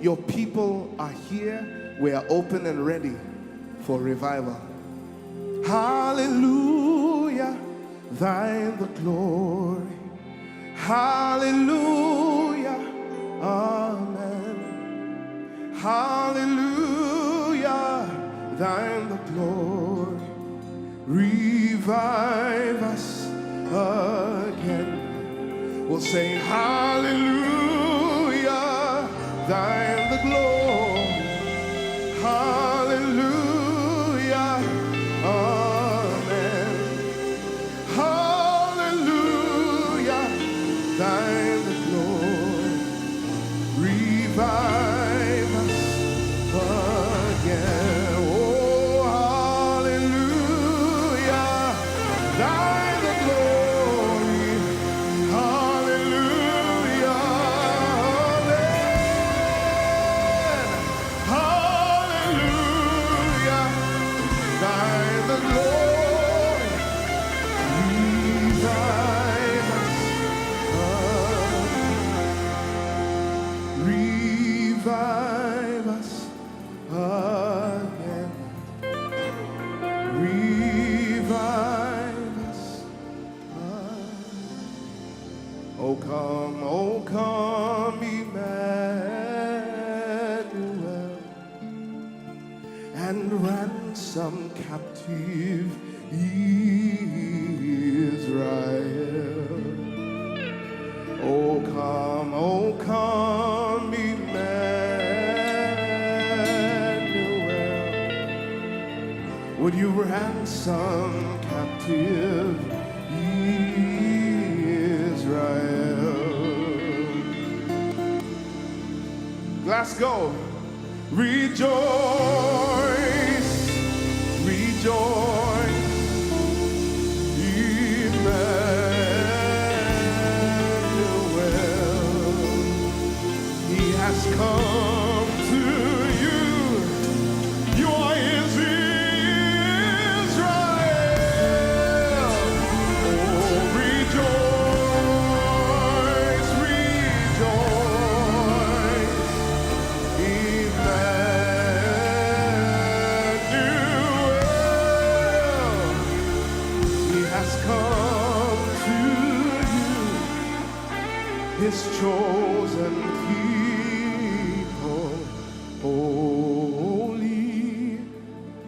Your people are here. We are open and ready for revival. Hallelujah, thine the glory. Hallelujah, amen. Hallelujah, thine the glory. Revive us again. We'll say hallelujah, thine the glory. Hallelujah, amen. Hallelujah, thine the glory. Revive us again. Oh, hallelujah, thine the glory. Hallelujah, amen. Hallelujah, thine the glory. Revive us again. Revive us again. Revive us again. Oh come, Emmanuel, and ransom captive Israel. Oh come, Emmanuel. Would you ransom captive Israel? Glasgow, rejoice, rejoice, Emmanuel. He has come to you. You are his Israel. Oh, rejoice, rejoice, Emmanuel. He has come to you, his chosen people. Holy,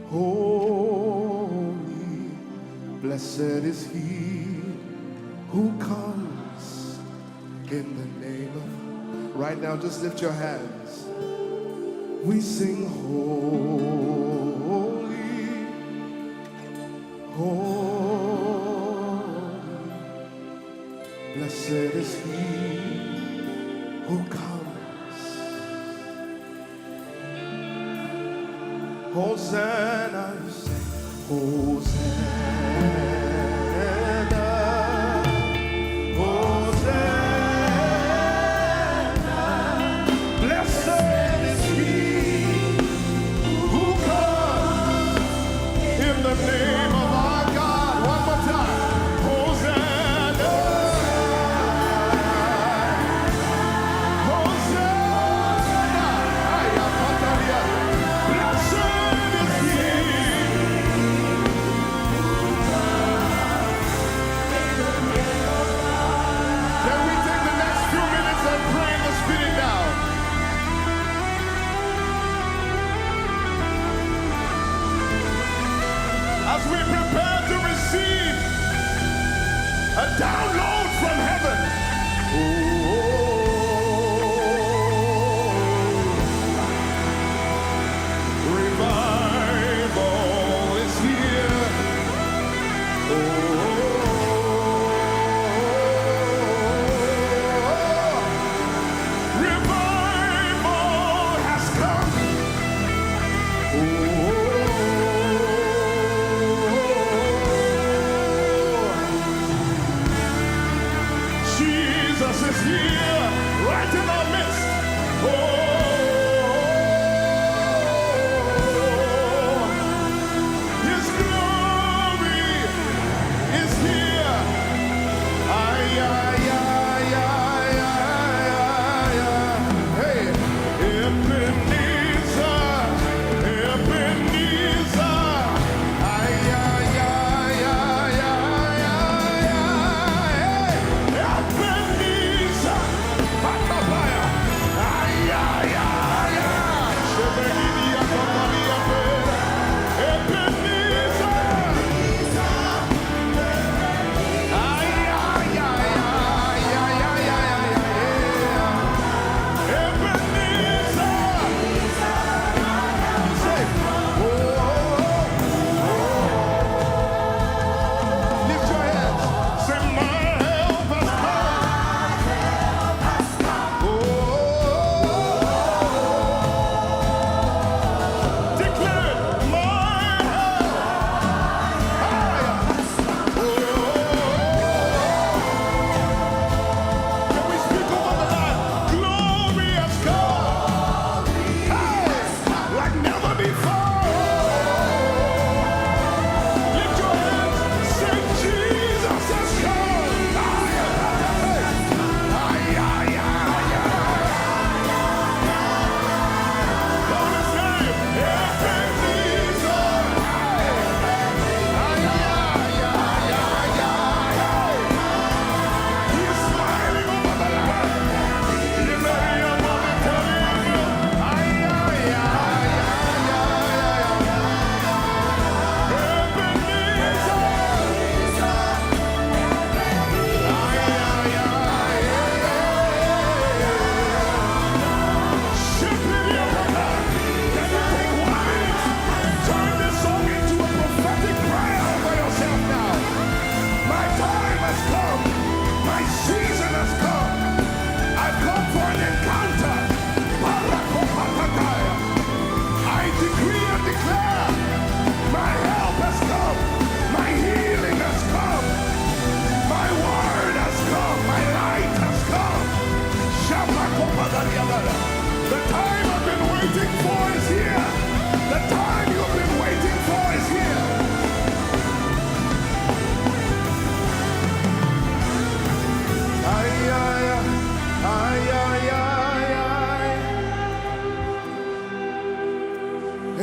holy, blessed is he who comes in the name of. Right now, just lift your hands. We sing holy, holy, blessed is he who comes. Hosanna, you say, Hosanna, Hosanna, blessed is he who comes in the name of our God. One more time. Hosanna, Hosanna, blessed is he.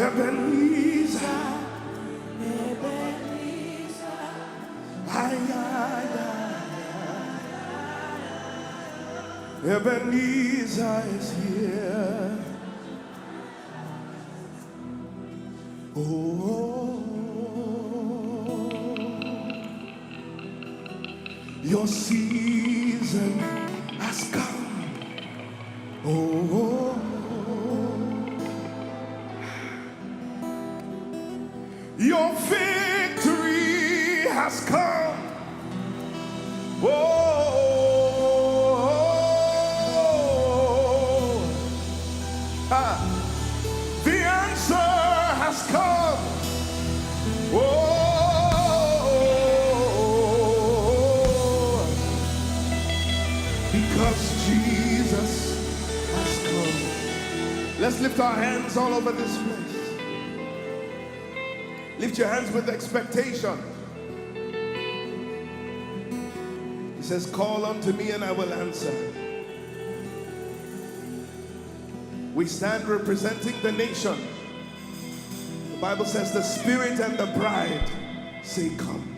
Ebenezer. Ay, ay, ay. Ebenezer is here. Oh, your season has come. Oh, your victory has come. Oh, the answer has come. Oh, because Jesus has come. Let's lift our hands all over this place. Lift your hands with expectation. He says, call unto me and I will answer. We stand representing the nation. The Bible says the Spirit and the bride say come.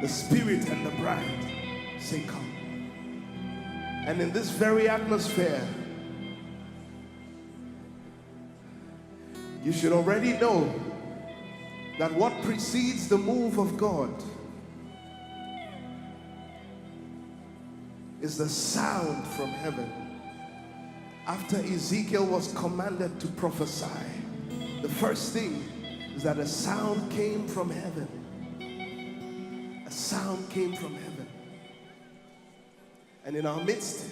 The Spirit and the bride say come. And in this very atmosphere, you should already know that what precedes the move of God is the sound from heaven. After Ezekiel was commanded to prophesy, the first thing is that a sound came from heaven. A sound came from heaven. And in our midst,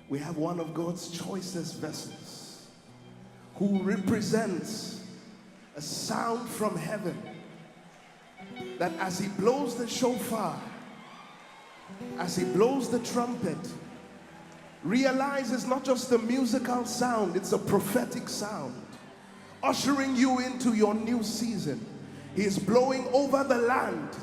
we have one of God's choicest vessels who represents a sound from heaven, that as he blows the shofar, as he blows the trumpet, realize it's not just a musical sound, it's a prophetic sound, ushering you into your new season. He is blowing over the land.